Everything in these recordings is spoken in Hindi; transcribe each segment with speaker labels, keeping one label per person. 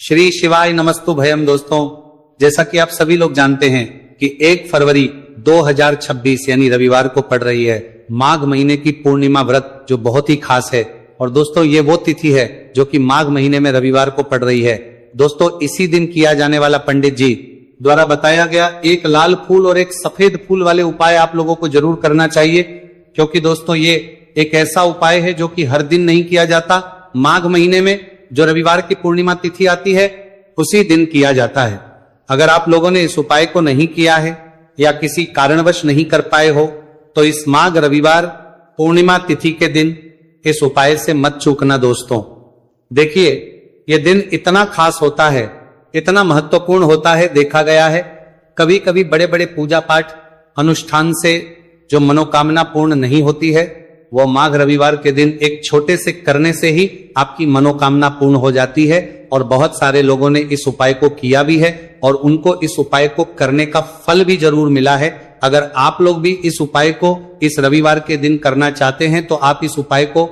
Speaker 1: श्री शिवाय नमस्तु भयम। दोस्तों, जैसा कि आप सभी लोग जानते हैं कि 1 फरवरी 2026 यानी रविवार को पड़ रही है माघ महीने की पूर्णिमा व्रत, जो बहुत ही खास है। और दोस्तों, ये वो तिथि है जो कि माघ महीने में रविवार को पड़ रही है। दोस्तों, इसी दिन किया जाने वाला पंडित जी द्वारा बताया गया एक लाल फूल और एक सफेद फूल वाले उपाय आप लोगों को जरूर करना चाहिए, क्योंकि दोस्तों ये एक ऐसा उपाय है जो कि हर दिन नहीं किया जाता। माघ महीने में जो रविवार की पूर्णिमा तिथि आती है उसी दिन किया जाता है। अगर आप लोगों ने इस उपाय को नहीं किया है या किसी कारणवश नहीं कर पाए हो तो इस माघ रविवार पूर्णिमा तिथि के दिन इस उपाय से मत चूकना। दोस्तों देखिए, यह दिन इतना खास होता है, इतना महत्वपूर्ण होता है। देखा गया है कभी कभी बड़े बड़े पूजा पाठ अनुष्ठान से जो मनोकामना पूर्ण नहीं होती है, वो माघ रविवार के दिन एक छोटे से करने से ही आपकी मनोकामना पूर्ण हो जाती है। और बहुत सारे लोगों ने इस उपाय को किया भी है और उनको इस उपाय को करने का फल भी जरूर मिला है। अगर आप लोग भी इस उपाय को इस रविवार के दिन करना चाहते हैं तो आप इस उपाय को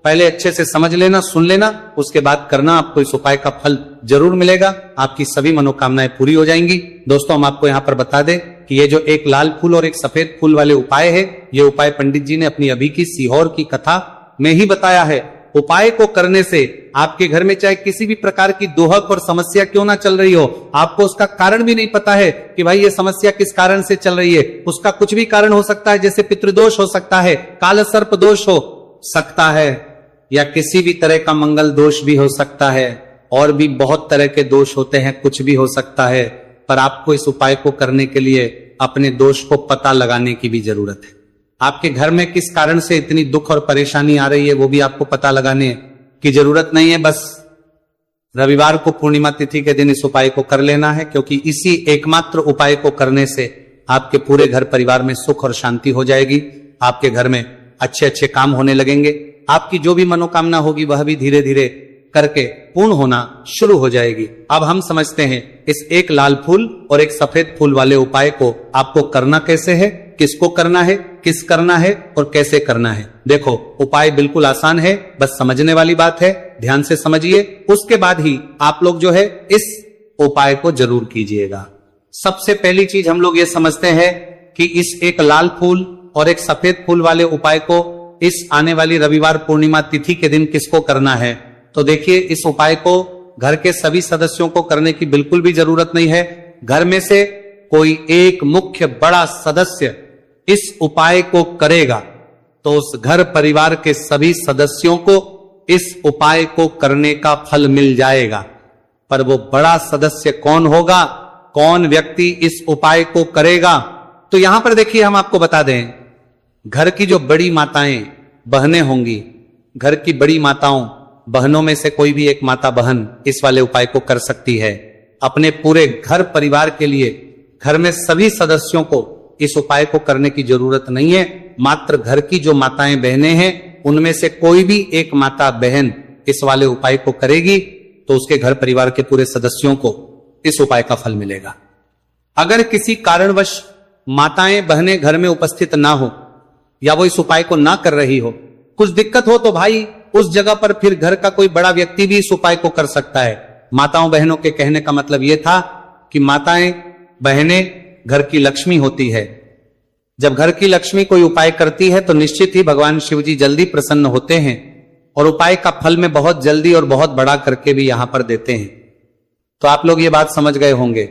Speaker 1: पहले अच्छे से समझ लेना, सुन लेना, उसके बाद करना। आपको इस उपाय का फल जरूर मिलेगा, आपकी सभी मनोकामनाएं पूरी हो जाएंगी। दोस्तों, हम आपको यहाँ पर बता दें कि ये जो एक लाल फूल और एक सफेद फूल वाले उपाय है, ये उपाय पंडित जी ने अपनी अभी की सीहोर की कथा में ही बताया है। उपाय को करने से आपके घर में चाहे किसी भी प्रकार की दोहक और समस्या क्यों ना चल रही हो, आपको उसका कारण भी नहीं पता है कि भाई ये समस्या किस कारण से चल रही है, उसका कुछ भी कारण हो सकता है। जैसे पितृदोष हो सकता है, काल सर्प दोष हो सकता है, या किसी भी तरह का मंगल दोष भी हो सकता है, और भी बहुत तरह के दोष होते हैं, कुछ भी हो सकता है। पर आपको इस उपाय को करने के लिए अपने दोष को पता लगाने की भी जरूरत है। आपके घर में किस कारण से इतनी दुख और परेशानी आ रही है वो भी आपको पता लगाने की जरूरत नहीं है। बस रविवार को पूर्णिमा तिथि के दिन इस उपाय को कर लेना है, क्योंकि इसी एकमात्र उपाय को करने से आपके पूरे घर परिवार में सुख और शांति हो जाएगी। आपके घर में अच्छे अच्छे काम होने लगेंगे, आपकी जो भी मनोकामना होगी वह भी धीरे धीरे करके पूर्ण होना शुरू हो जाएगी। अब हम समझते हैं इस एक लाल फूल और एक सफेद फूल वाले उपाय को आपको करना कैसे है, किसको करना है, किस करना है और कैसे करना है। देखो, उपाय बिल्कुल आसान है, बस समझने वाली बात है। ध्यान से समझिए, उसके बाद ही आप लोग जो है इस उपाय को जरूर कीजिएगा। सबसे पहली चीज हम लोग ये समझते हैं कि इस एक लाल फूल और एक सफेद फूल वाले उपाय को इस आने वाली रविवार पूर्णिमा तिथि के दिन किसको करना है। तो देखिए, इस उपाय को घर के सभी सदस्यों को करने की बिल्कुल भी जरूरत नहीं है। घर में से कोई एक मुख्य बड़ा सदस्य इस उपाय को करेगा तो उस घर परिवार के सभी सदस्यों को इस उपाय को करने का फल मिल जाएगा। पर वो बड़ा सदस्य कौन होगा, कौन व्यक्ति इस उपाय को करेगा, तो यहां पर देखिए हम आपको बता दें, घर की जो बड़ी माताएं बहनें होंगी, घर की बड़ी माताओं बहनों में से कोई भी एक माता बहन इस वाले उपाय को कर सकती है। अपने पूरे घर परिवार के लिए घर में सभी सदस्यों को इस उपाय को करने की जरूरत नहीं है। मात्र घर की जो माताएं बहनें हैं उनमें से कोई भी एक माता बहन इस वाले उपाय को करेगी तो उसके घर परिवार के पूरे सदस्यों को इस उपाय का फल मिलेगा। अगर किसी कारणवश माताएं बहनें घर में उपस्थित ना हो या वो इस उपाय को ना कर रही हो, कुछ दिक्कत हो, तो भाई उस जगह पर फिर घर का कोई बड़ा व्यक्ति भी इस उपाय को कर सकता है। माताओं बहनों के कहने का मतलब यह था कि माताएं बहनें घर की लक्ष्मी होती है। जब घर की लक्ष्मी कोई उपाय करती है तो निश्चित ही भगवान शिव जी जल्दी प्रसन्न होते हैं और उपाय का फल में बहुत जल्दी और बहुत बड़ा करके भी यहां पर देते हैं। तो आप लोग ये बात समझ गए होंगे।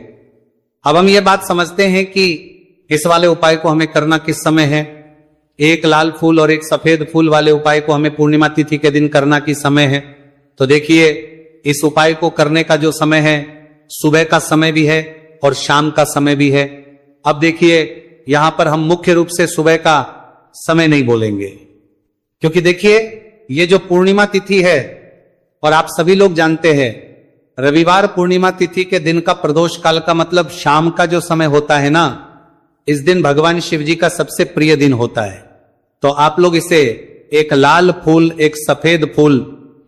Speaker 1: अब हम ये बात समझते हैं कि इस वाले उपाय को हमें करना किस समय है। एक लाल फूल और एक सफेद फूल वाले उपाय को हमें पूर्णिमा तिथि के दिन करना किस समय है। तो देखिए, इस उपाय को करने का जो समय है, सुबह का समय भी है और शाम का समय भी है। अब देखिए, यहां पर हम मुख्य रूप से सुबह का समय नहीं बोलेंगे, क्योंकि देखिए ये जो पूर्णिमा तिथि है, और आप सभी लोग जानते हैं रविवार पूर्णिमा तिथि के दिन का प्रदोष काल का मतलब शाम का जो समय होता है ना, इस दिन भगवान शिव जी का सबसे प्रिय दिन होता है। तो आप लोग इसे एक लाल फूल एक सफेद फूल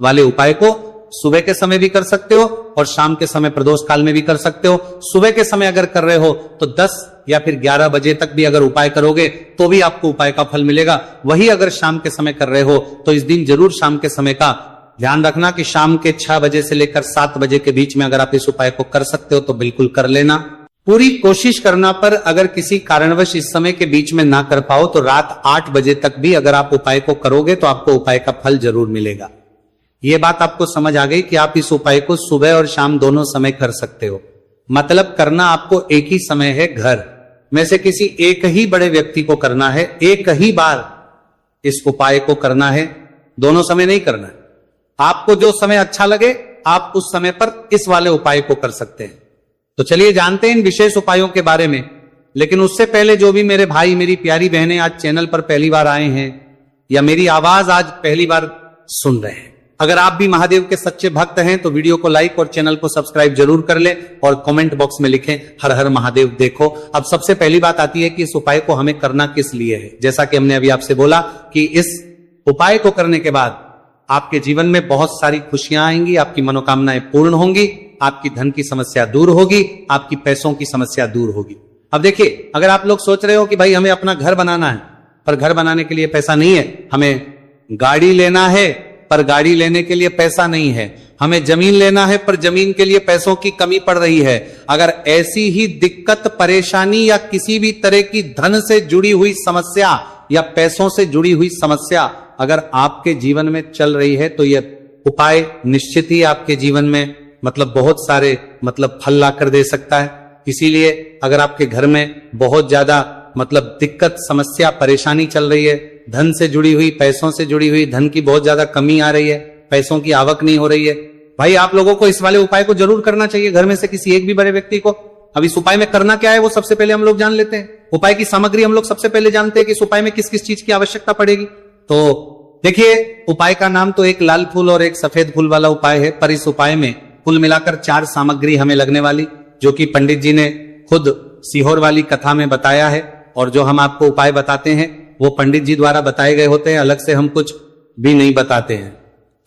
Speaker 1: वाले उपाय को सुबह के समय भी कर सकते हो और शाम के समय प्रदोष काल में भी कर सकते हो। सुबह के समय अगर कर रहे हो तो 10 या फिर 11 बजे तक भी अगर उपाय करोगे तो भी आपको उपाय का फल मिलेगा। वही अगर शाम के समय कर रहे हो तो इस दिन जरूर शाम के समय का ध्यान रखना कि शाम के 6 बजे से लेकर 7 बजे के बीच में अगर आप इस उपाय को कर सकते हो तो बिल्कुल कर लेना। पूरी कोशिश करना, पर अगर किसी कारणवश इस समय के बीच में ना कर पाओ तो रात 8 बजे तक भी अगर आप उपाय को करोगे तो आपको उपाय का फल जरूर मिलेगा। ये बात आपको समझ आ गई कि आप इस उपाय को सुबह और शाम दोनों समय कर सकते हो। मतलब करना आपको एक ही समय है, घर में से किसी एक ही बड़े व्यक्ति को करना है, एक ही बार इस उपाय को करना है, दोनों समय नहीं करना है। आपको जो समय अच्छा लगे आप उस समय पर इस वाले उपाय को कर सकते हैं। तो चलिए जानते हैं इन विशेष उपायों के बारे में। लेकिन उससे पहले जो भी मेरे भाई मेरी प्यारी बहनें आज चैनल पर पहली बार आए हैं या मेरी आवाज आज पहली बार सुन रहे हैं, अगर आप भी महादेव के सच्चे भक्त हैं तो वीडियो को लाइक और चैनल को सब्सक्राइब जरूर कर ले और कमेंट बॉक्स में लिखें हर हर महादेव। देखो अब सबसे पहली बात आती है कि इस उपाय को हमें करना किस लिए है। जैसा कि हमने अभी आपसे बोला कि इस उपाय को करने के बाद आपके जीवन में बहुत सारी खुशियां आएंगी, आपकी मनोकामनाएं पूर्ण होंगी, आपकी धन की समस्या दूर होगी, आपकी पैसों की समस्या दूर होगी। अब देखिए, अगर आप लोग सोच रहे हो कि भाई हमें अपना घर बनाना है पर घर बनाने के लिए पैसा नहीं है, हमें गाड़ी लेना है पर गाड़ी लेने के लिए पैसा नहीं है, हमें जमीन लेना है पर जमीन के लिए पैसों की कमी पड़ रही है, अगर ऐसी ही दिक्कत परेशानी या किसी भी तरह की धन से जुड़ी हुई समस्या या पैसों से जुड़ी हुई समस्या अगर आपके जीवन में चल रही है तो यह उपाय निश्चित ही आपके जीवन में बहुत सारे फल ला कर दे सकता है। इसीलिए अगर आपके घर में बहुत ज्यादा दिक्कत समस्या परेशानी चल रही है, धन से जुड़ी हुई पैसों से जुड़ी हुई धन की बहुत ज्यादा कमी आ रही है, पैसों की आवक नहीं हो रही है, भाई आप लोगों को इस वाले उपाय को जरूर करना चाहिए घर में से किसी एक भी बड़े व्यक्ति को। अब इस उपाय में करना क्या है वो सबसे पहले हम लोग जान लेते हैं। उपाय की सामग्री हम लोग सबसे पहले जानते हैं कि इस उपाय में किस किस चीज की आवश्यकता पड़ेगी। तो देखिए, उपाय का नाम तो एक लाल फूल और एक सफेद फूल वाला उपाय है, पर इस उपाय में कुल मिलाकर 4 सामग्री हमें लगने वाली, जो कि पंडित जी ने खुद सीहोर वाली कथा में बताया है। और जो हम आपको उपाय बताते हैं वो पंडित जी द्वारा बताए गए होते हैं, अलग से हम कुछ भी नहीं बताते हैं।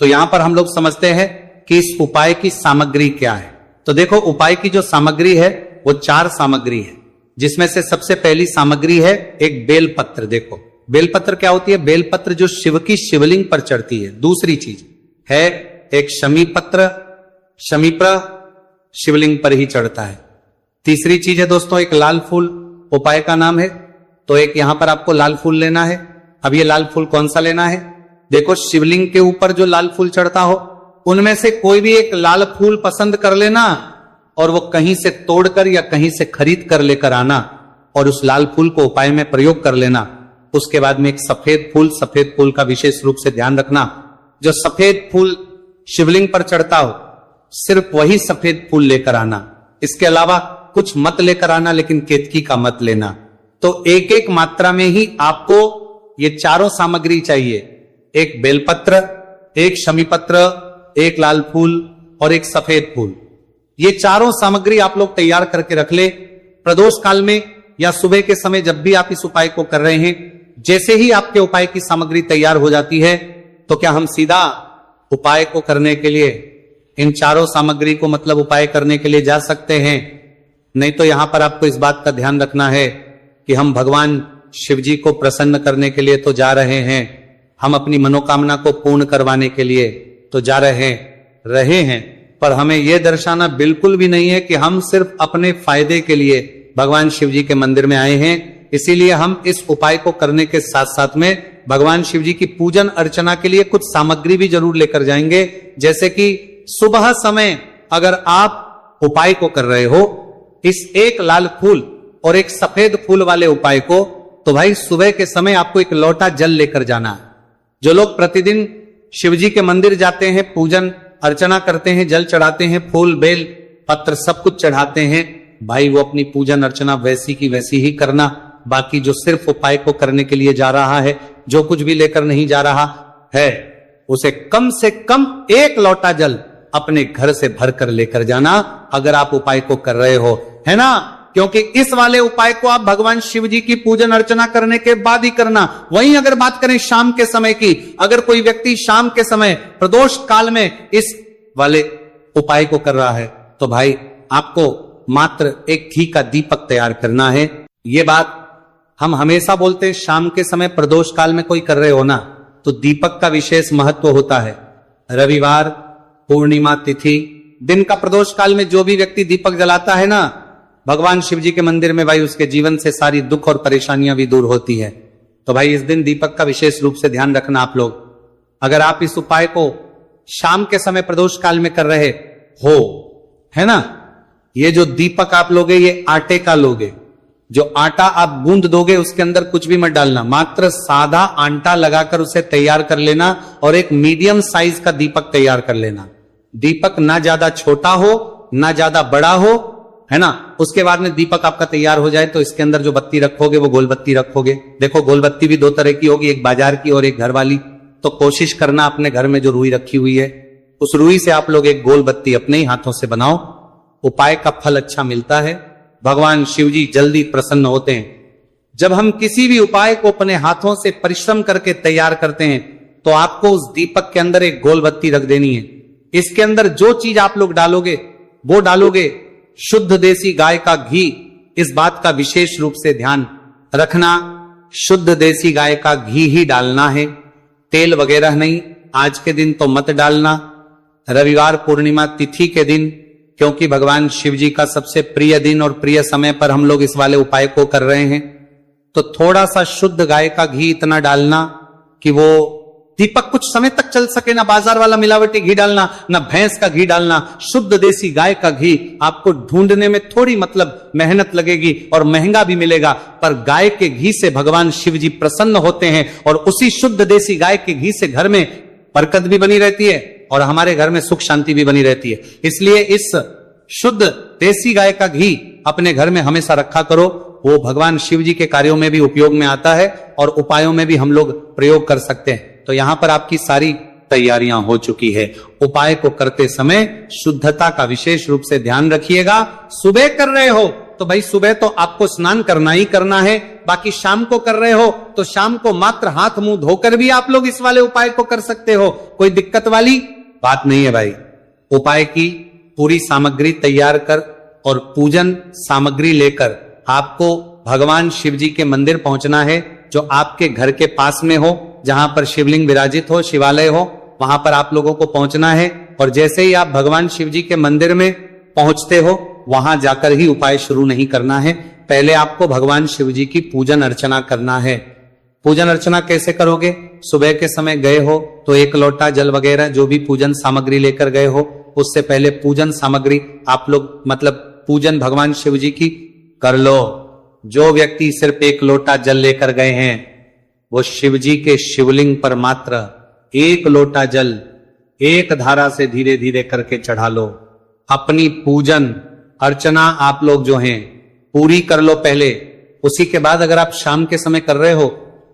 Speaker 1: तो यहां पर हम लोग समझते हैं कि इस उपाय की सामग्री क्या है। तो देखो, उपाय की जो सामग्री है वो 4 सामग्री है, जिसमें से सबसे पहली सामग्री है एक बेलपत्र। देखो बेलपत्र क्या होती है? बेलपत्र जो शिव की शिवलिंग पर चढ़ती है। दूसरी चीज है एक शमी पत्र, शमीप्र शिवलिंग पर ही चढ़ता है। तीसरी चीज है दोस्तों एक लाल फूल, उपाय का नाम है। तो एक यहां पर आपको लाल फूल लेना है। अब ये लाल फूल कौन सा लेना है? देखो, शिवलिंग के ऊपर जो लाल फूल चढ़ता हो उनमें से कोई भी एक लाल फूल पसंद कर लेना और वो कहीं से तोड़कर या कहीं से खरीद कर लेकर आना और उस लाल फूल को उपाय में प्रयोग कर लेना। उसके बाद में एक सफेद फूल का विशेष रूप से ध्यान रखना, जो सफेद फूल शिवलिंग पर चढ़ता हो सिर्फ वही सफेद फूल लेकर आना, इसके अलावा कुछ मत लेकर आना, लेकिन केतकी का मत लेना। तो एक एक मात्रा में ही आपको ये चारों सामग्री चाहिए, एक बेलपत्र, एक शमीपत्र, एक लाल फूल और एक सफेद फूल। ये चारों सामग्री आप लोग तैयार करके रख ले। प्रदोष काल में या सुबह के समय जब भी आप इस उपाय को कर रहे हैं, जैसे ही आपके उपाय की सामग्री तैयार हो जाती है तो क्या हम सीधा उपाय को करने के लिए इन चारों सामग्री को उपाय करने के लिए जा सकते हैं? नहीं तो यहां पर आपको इस बात का ध्यान रखना है कि हम भगवान शिव जी को प्रसन्न करने के लिए तो जा रहे हैं, हम अपनी मनोकामना को पूर्ण करवाने के लिए तो जा रहे हैं, पर हमें यह दर्शाना बिल्कुल भी नहीं है कि हम सिर्फ अपने फायदे के लिए भगवान शिव जी के मंदिर में आए हैं। इसीलिए हम इस उपाय को करने के साथ साथ में भगवान शिव जी की पूजन अर्चना के लिए कुछ सामग्री भी जरूर लेकर जाएंगे। जैसे कि सुबह समय अगर आप उपाय को कर रहे हो इस एक लाल फूल और एक सफेद फूल वाले उपाय को, तो भाई सुबह के समय आपको एक लोटा जल लेकर जाना है। जो लोग प्रतिदिन शिव जी के मंदिर जाते हैं, पूजन अर्चना करते हैं, जल चढ़ाते हैं, फूल बेल पत्र सब कुछ चढ़ाते हैं, भाई वो अपनी पूजन अर्चना वैसी की वैसी ही करना। बाकी जो सिर्फ उपाय को करने के लिए जा रहा है, जो कुछ भी लेकर नहीं जा रहा है, उसे कम से कम एक लोटा जल अपने घर से भर कर लेकर जाना अगर आप उपाय को कर रहे हो, है ना? क्योंकि इस वाले उपाय को आप भगवान शिव जी की पूजन अर्चना करने के बाद ही करना। वहीं अगर बात करें शाम के समय की, अगर कोई व्यक्ति शाम के समय प्रदोष काल में इस वाले उपाय को कर रहा है तो भाई आपको मात्र एक घी का दीपक तैयार करना है। ये बात हम हमेशा बोलते हैं, शाम के समय प्रदोष काल में कोई कर रहे हो ना तो दीपक का विशेष महत्व होता है। रविवार, पूर्णिमा तिथि, दिन का प्रदोष काल में जो भी व्यक्ति दीपक जलाता है ना भगवान शिव जी के मंदिर में, भाई उसके जीवन से सारी दुख और परेशानियां भी दूर होती है। तो भाई इस दिन दीपक का विशेष रूप से ध्यान रखना आप लोग। अगर आप इस उपाय को शाम के समय प्रदोष काल में कर रहे हो, है ना, ये जो दीपक आप लोगे ये आटे का लोगे। जो आटा आप गूंद दोगे उसके अंदर कुछ भी मत डालना, मात्र सादा आटा लगाकर उसे तैयार कर लेना और एक मीडियम साइज का दीपक तैयार कर लेना। दीपक ना ज्यादा छोटा हो ना ज्यादा बड़ा हो, है ना। उसके बाद में दीपक आपका तैयार हो जाए तो इसके अंदर जो बत्ती रखोगे वो गोल बत्ती रखोगे। देखो गोल बत्ती भी दो तरह की होगी, एक बाजार की और एक घर वाली। तो कोशिश करना अपने घर में जो रुई रखी हुई है उस रुई से आप लोग एक गोल बत्ती अपने ही हाथों से बनाओ। उपाय का फल अच्छा मिलता है, भगवान शिव जी जल्दी प्रसन्न होते हैं। जब हम किसी भी उपाय को अपने हाथों से परिश्रम करके तैयार करते हैं तो आपको उस दीपक के अंदर एक गोल बत्ती रख देनी है। इसके अंदर जो चीज आप लोग डालोगे वो डालोगे शुद्ध देसी गाय का घी। इस बात का विशेष रूप से ध्यान रखना, शुद्ध देसी गाय का घी ही डालना है, तेल वगैरह नहीं। आज के दिन तो मत डालना। रविवार पूर्णिमा तिथि के दिन, क्योंकि भगवान शिव जी का सबसे प्रिय दिन और प्रिय समय पर हम लोग इस वाले उपाय को कर रहे हैं, तो थोड़ा सा शुद्ध गाय का घी इतना डालना कि वो दीपक कुछ समय तक चल सके। ना बाजार वाला मिलावटी घी डालना, ना भैंस का घी डालना, शुद्ध देसी गाय का घी। आपको ढूंढने में थोड़ी मतलब मेहनत लगेगी और महंगा भी मिलेगा, पर गाय के घी से भगवान शिव जी प्रसन्न होते हैं और उसी शुद्ध देसी गाय के घी से घर में बरकत भी बनी रहती है और हमारे घर में सुख शांति भी बनी रहती है। इसलिए इस शुद्ध देसी गाय का घी अपने घर में हमेशा रखा करो। वो भगवान शिव जी के कार्यों में भी उपयोग में आता है और उपायों में भी हम लोग प्रयोग कर सकते हैं। तो यहां पर आपकी सारी तैयारियां हो चुकी है। उपाय को करते समय शुद्धता का विशेष रूप से ध्यान रखिएगा। सुबह कर रहे हो तो भाई सुबह तो आपको स्नान करना ही करना है, बाकी शाम को कर रहे हो तो शाम को मात्र हाथ मुंह धोकर भी आप लोग इस वाले उपाय को कर सकते हो। कोई दिक्कत वाली बात नहीं है भाई। उपाय की पूरी सामग्री तैयार कर और पूजन सामग्री लेकर आपको भगवान शिव जी के मंदिर पहुंचना है, जो आपके घर के पास में हो, जहां पर शिवलिंग विराजित हो, शिवालय हो, वहां पर आप लोगों को पहुंचना है। और जैसे ही आप भगवान शिव जी के मंदिर में पहुंचते हो वहां जाकर ही उपाय शुरू नहीं करना है। पहले आपको भगवान शिव जी की पूजन अर्चना करना है। पूजन अर्चना कैसे करोगे? सुबह के समय गए हो तो एक लोटा जल वगैरह जो भी पूजन सामग्री लेकर गए हो, उससे पहले पूजन सामग्री आप लोग मतलब पूजन भगवान शिव जी की कर लो। जो व्यक्ति सिर्फ एक लोटा जल लेकर गए हैं वो शिव जी के शिवलिंग पर मात्र एक लोटा जल एक धारा से धीरे धीरे करके चढ़ा लो। अपनी पूजन अर्चना आप लोग जो हैं पूरी कर लो पहले। उसी के बाद अगर आप शाम के समय कर रहे हो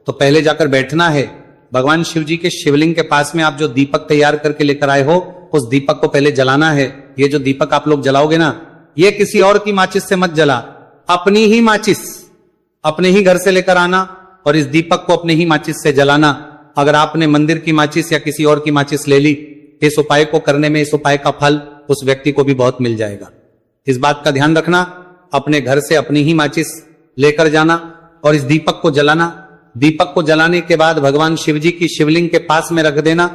Speaker 1: तो पहले जाकर बैठना है। भगवान शिव जी के शिवलिंग के पास में आप जो दीपक तैयार करके लेकर आए हो उस दीपक को पहले जलाना है। ये जो दीपक आप लोग जलाओगे ना, ये किसी और की माचिस से मत जला, अपनी ही माचिस अपने ही घर से लेकर आना और इस दीपक को अपने ही माचिस से जलाना। अगर आपने मंदिर की माचिस या किसी और की माचिस ले ली, इस उपाय को करने में इस उपाय का फल उस व्यक्ति को भी बहुत मिल जाएगा। इस बात का ध्यान रखना, अपने घर से अपनी ही माचिस लेकर जाना और इस दीपक को जलाना। दीपक को जलाने के बाद भगवान शिव जी की शिवलिंग के पास में रख देना।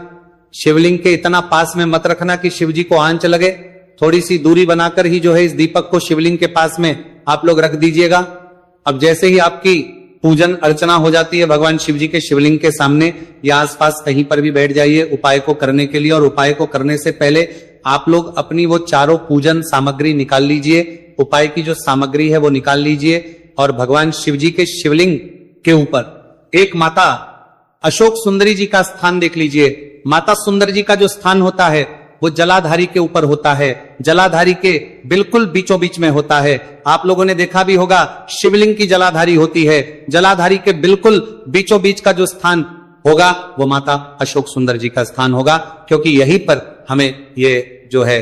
Speaker 1: शिवलिंग के इतना पास में मत रखना कि शिव जी को आंच लगे, थोड़ी सी दूरी बनाकर ही जो है इस दीपक को शिवलिंग के पास में आप लोग रख दीजिएगा। अब जैसे ही आपकी पूजन अर्चना हो जाती है भगवान शिव जी के शिवलिंग के सामने या आसपास कहीं पर भी बैठ जाइए उपाय को करने के लिए। और उपाय को करने से पहले आप लोग अपनी वो चारों पूजन सामग्री निकाल लीजिए। उपाय की जो सामग्री है वो निकाल लीजिए और भगवान शिव जी के शिवलिंग के ऊपर एक माता अशोक सुंदरी जी का स्थान देख लीजिए। माता सुंदर जी का जो स्थान होता है वो जलाधारी के ऊपर होता है, जलाधारी के बिल्कुल बीचों बीच में होता है। आप लोगों ने देखा भी होगा शिवलिंग की जलाधारी होती है, जलाधारी के बिल्कुल बीचों बीच का जो स्थान होगा वो माता अशोक सुंदर जी का स्थान होगा, क्योंकि यहीं पर हमें ये जो है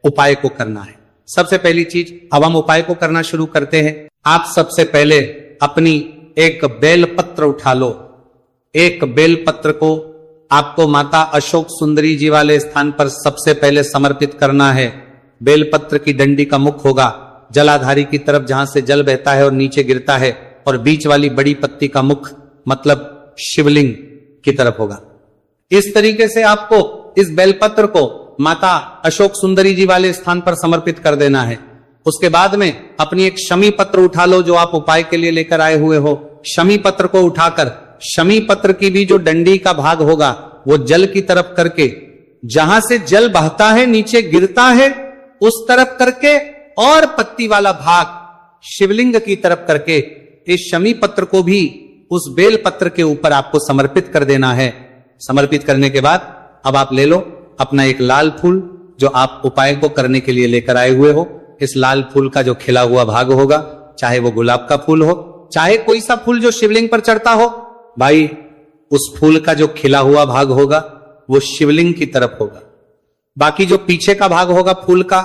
Speaker 1: उपाय को करना है। सबसे पहली चीज, अब हम उपाय को करना शुरू करते हैं। आप सबसे पहले अपनी एक बेलपत्र उठा लो। एक बेलपत्र को आपको माता अशोक सुंदरी जी वाले स्थान पर सबसे पहले समर्पित करना है। बेलपत्र की डंडी का मुख होगा जलाधारी की तरफ जहां से जल बहता है और नीचे गिरता है, और बीच वाली बड़ी पत्ती का मुख मतलब शिवलिंग की तरफ होगा। इस तरीके से आपको इस बेलपत्र को माता अशोक सुंदरी जी वाले स्थान पर समर्पित कर देना है। उसके बाद में अपनी एक शमी पत्र उठा लो जो आप उपाय के लिए लेकर आए हुए हो। शमी पत्र को उठाकर शमी पत्र की भी जो डंडी का भाग होगा वो जल की तरफ करके, जहां से जल बहता है नीचे गिरता है उस तरफ करके, और पत्ती वाला भाग शिवलिंग की तरफ करके इस शमी पत्र को भी उस बेल पत्र के ऊपर आपको समर्पित कर देना है। समर्पित करने के बाद अब आप ले लो अपना एक लाल फूल जो आप उपाय को करने के लिए लेकर आए हुए हो। इस लाल फूल का जो खिला हुआ भाग होगा, चाहे वो गुलाब का फूल हो, चाहे कोई सा फूल जो शिवलिंग पर चढ़ता हो, भाई उस फूल का जो खिला हुआ भाग होगा वो शिवलिंग की तरफ होगा। बाकी जो पीछे का भाग होगा फूल का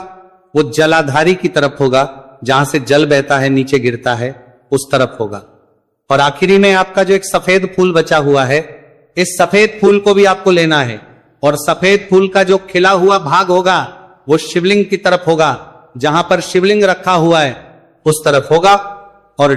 Speaker 1: वो जलाधारी की तरफ होगा, जहां से जल बहता है नीचे गिरता है उस तरफ होगा। और आखिरी में आपका जो एक सफेद फूल बचा हुआ है, इस सफेद फूल को भी आपको लेना है और सफेद फूल का जो खिला हुआ भाग होगा वो शिवलिंग की तरफ होगा, जहां पर शिवलिंग रखा हुआ है उस तरफ होगा। और